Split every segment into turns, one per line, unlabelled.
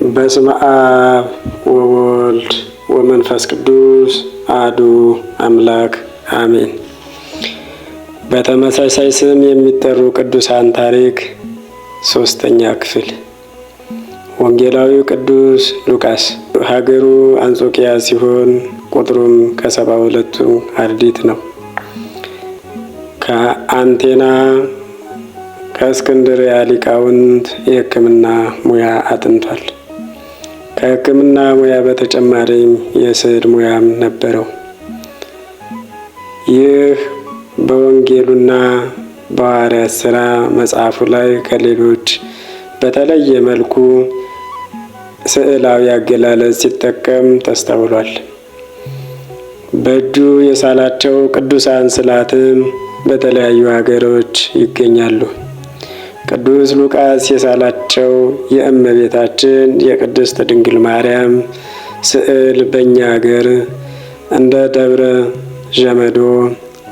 በስመ አብ ወወልድ ወመንፈስ ቅዱስ አሐዱ አምላክ አሜን። በተመሳሳይ ስም የሚጠሩ ቅዱሳን ታሪክ ሶስተኛ ክፍል። ወንጌላዊው ቅዱስ ሉቃስ ሀገሩ አንጾኪያ ሲሆን ቁጥሩም ከ72ቱ አርድእት ነው። ከአንቴና ከእስክንድርያ ሊቃውንት የሕክምና ሙያ አጥንቷል። ከሕክምና ሙያ በተጨማሪም የስዕል ሙያም ነበረው። ይህ በወንጌሉና በሐዋርያት ሥራ መጽሐፉ ላይ ከሌሎች በተለየ መልኩ ስዕላዊ አገላለጽ ሲጠቀም ተስተውሏል። በእጁ የሳላቸው ቅዱሳን ስዕላትም በተለያዩ ሀገሮች ይገኛሉ። ቅዱስ ሉቃስ የሳላቸው የእመቤታችን የቅድስት ድንግል ማርያም ስዕል በእኛ ሀገር እንደ ደብረ ዠመዶ፣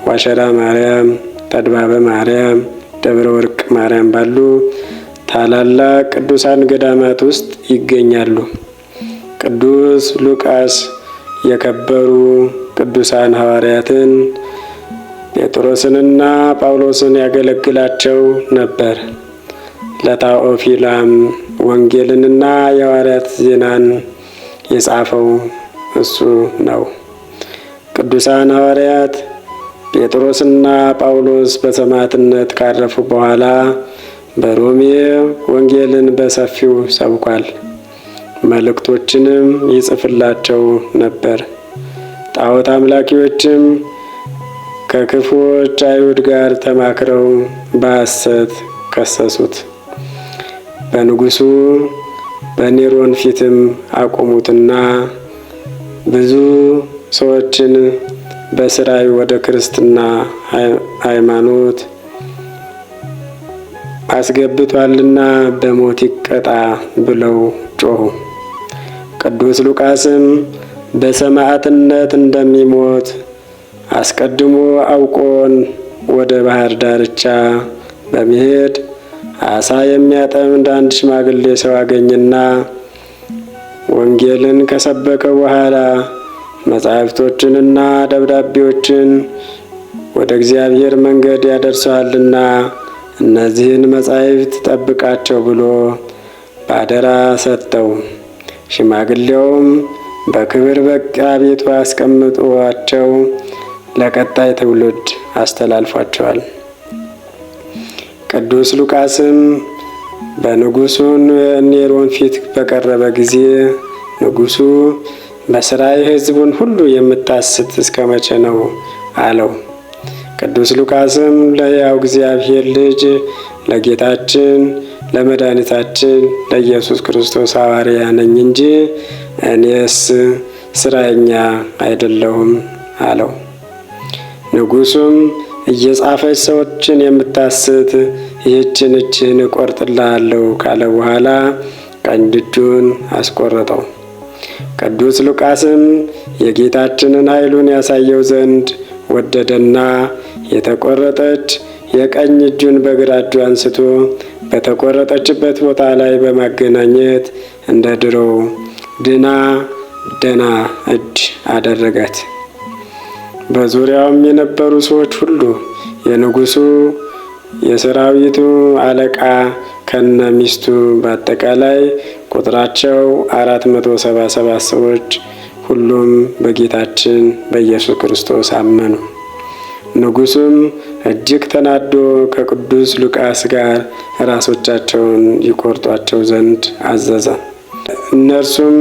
ዋሸራ ማርያም፣ ተድባበ ማርያም፣ ደብረ ወርቅ ማርያም ባሉ ታላላቅ ቅዱሳን ገዳማት ውስጥ ይገኛሉ። ቅዱስ ሉቃስ የከበሩ ቅዱሳን ሐዋርያትን ጴጥሮስንና ጳውሎስን ያገለግላቸው ነበር። ለታኦፊላም ወንጌልንና የሐዋርያት ዜናን የጻፈው እሱ ነው። ቅዱሳን ሐዋርያት ጴጥሮስና ጳውሎስ በሰማዕትነት ካረፉ በኋላ በሮሜ ወንጌልን በሰፊው ሰብኳል። መልእክቶችንም ይጽፍላቸው ነበር። ጣዖት አምላኪዎችም ከክፉዎች አይሁድ ጋር ተማክረው በሐሰት ከሰሱት። በንጉሡ በኔሮን ፊትም አቆሙትና ብዙ ሰዎችን በስራይ ወደ ክርስትና ሃይማኖት አስገብቷልና በሞት ይቀጣ ብለው ጮኹ። ቅዱስ ሉቃስም በሰማዕትነት እንደሚሞት አስቀድሞ አውቆን ወደ ባህር ዳርቻ በመሄድ አሳ የሚያጠምድ አንድ ሽማግሌ ሰው አገኘና ወንጌልን ከሰበከ በኋላ መጻሕፍቶችንና ደብዳቤዎችን ወደ እግዚአብሔር መንገድ ያደርሰዋልና እነዚህን መጻሕፍት ጠብቃቸው ብሎ ባደራ ሰጠው። ሽማግሌውም በክብር በዕቃ ቤቱ አስቀምጧቸው ለቀጣይ ትውልድ አስተላልፏቸዋል። ቅዱስ ሉቃስም በንጉሡ ኔሮን ፊት በቀረበ ጊዜ ንጉሡ በስራይ ሕዝቡን ሁሉ የምታስት እስከ መቼ ነው አለው። ቅዱስ ሉቃስም ለሕያው እግዚአብሔር ልጅ ለጌታችን ለመድኃኒታችን ለኢየሱስ ክርስቶስ ሐዋርያ ነኝ እንጂ እኔስ ስራየኛ አይደለሁም አለው። ንጉሡም እየጻፈች ሰዎችን የምታስት ይህችን እጅህን እቆርጥልሃለሁ ካለ በኋላ ቀኝ እጁን አስቆረጠው። ቅዱስ ሉቃስም የጌታችንን ኃይሉን ያሳየው ዘንድ ወደደና የተቆረጠች የቀኝ እጁን በግራ እጁ አንስቶ በተቆረጠችበት ቦታ ላይ በማገናኘት እንደ ድሮው ድና ደና እጅ አደረጋት። በዙሪያውም የነበሩ ሰዎች ሁሉ የንጉሡ የሰራዊቱ አለቃ ከነ ሚስቱ በአጠቃላይ ቁጥራቸው 477 ሰዎች ሁሉም በጌታችን በኢየሱስ ክርስቶስ አመኑ። ንጉሡም እጅግ ተናዶ ከቅዱስ ሉቃስ ጋር ራሶቻቸውን ይቆርጧቸው ዘንድ አዘዘ። እነርሱም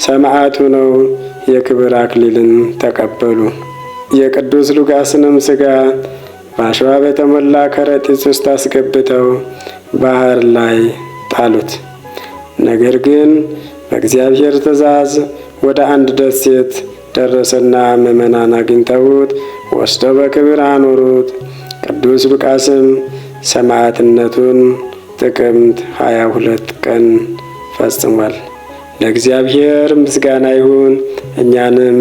ሰማዕት ሆነው የክብር አክሊልን ተቀበሉ። የቅዱስ ሉቃስንም ሥጋ በአሸዋ በተሞላ ከረጢት ውስጥ አስገብተው ባህር ላይ ጣሉት። ነገር ግን በእግዚአብሔር ትእዛዝ ወደ አንድ ደሴት ደረሰና ምዕመናን አግኝተውት ወስደው በክብር አኖሩት። ቅዱስ ሉቃስም ሰማዕትነቱን ጥቅምት 22 ቀን ፈጽሟል። ለእግዚአብሔር ምስጋና ይሁን። እኛንም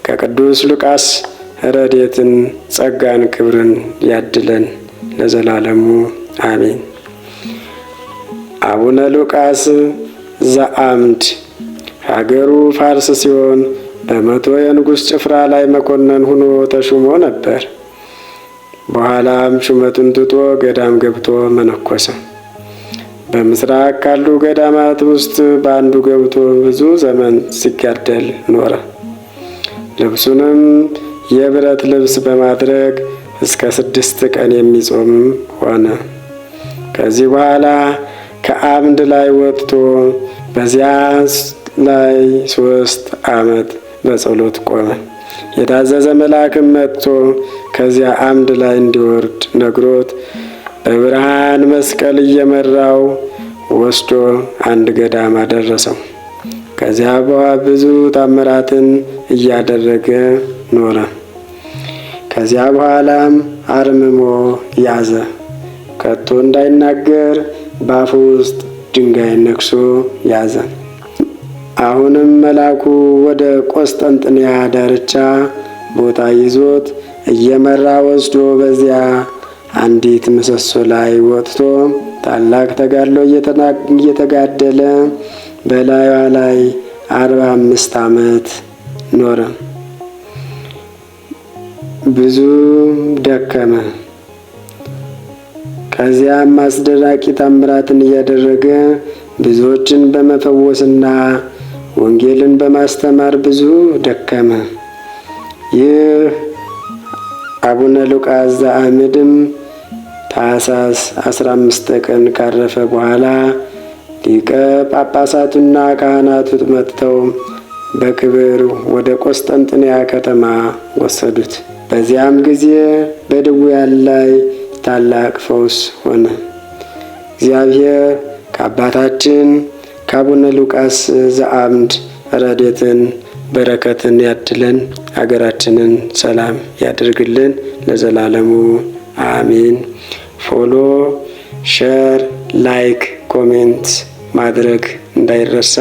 ከቅዱስ ሉቃስ ረድኤትን፣ ጸጋን፣ ክብርን ያድለን ለዘላለሙ አሜን። አቡነ ሉቃስ ዘአምድ ሀገሩ ፋርስ ሲሆን በመቶ የንጉሥ ጭፍራ ላይ መኮንን ሆኖ ተሹሞ ነበር። በኋላም ሹመቱን ትቶ ገዳም ገብቶ መነኮሰ። በምስራቅ ካሉ ገዳማት ውስጥ በአንዱ ገብቶ ብዙ ዘመን ሲጋደል ኖረ። ልብሱንም የብረት ልብስ በማድረግ እስከ 6 ቀን የሚጾም ሆነ። ከዚህ በኋላ ከአምድ ላይ ወጥቶ በዚያ ላይ 3 ዓመት በጸሎት ቆመ። የታዘዘ መልአክም መጥቶ ከዚያ አምድ ላይ እንዲወርድ ነግሮት በብርሃን መስቀል እየመራው ወስዶ አንድ ገዳም አደረሰው። ከዚያ በኋላ ብዙ ታምራትን እያደረገ ኖረ። ከዚያ በኋላም አርምሞ ያዘ። ከቶ እንዳይናገር በአፉ ውስጥ ድንጋይ ነክሶ ያዘ። አሁንም መልአኩ ወደ ቆስጠንጥንያ ዳርቻ ቦታ ይዞት እየመራ ወስዶ በዚያ አንዲት ምሰሶ ላይ ወጥቶ ታላቅ ተጋድሎ እየተጋደለ በላዩዋ ላይ 45 ዓመት ኖረ። ብዙ ደከመ። ከዚያም አስደናቂ ታምራትን እያደረገ ብዙዎችን በመፈወስና ወንጌልን በማስተማር ብዙ ደከመ። ይህ አቡነ ሉቃስ ዘአምድም ታኅሳስ 15 ቀን ካረፈ በኋላ ሊቀ ጳጳሳቱና ካህናቱ መጥተው በክብር ወደ ቆስጠንጥንያ ከተማ ወሰዱት። በዚያም ጊዜ በድውያን ላይ ታላቅ ፈውስ ሆነ። እግዚአብሔር ከአባታችን ከአቡነ ሉቃስ ዘአምድ ረድኤትን በረከትን ያድለን፣ ሀገራችንን ሰላም ያድርግልን ለዘላለሙ አሜን። ፎሎ፣ ሼር፣ ላይክ፣ ኮሜንት ማድረግ እንዳይረሳ።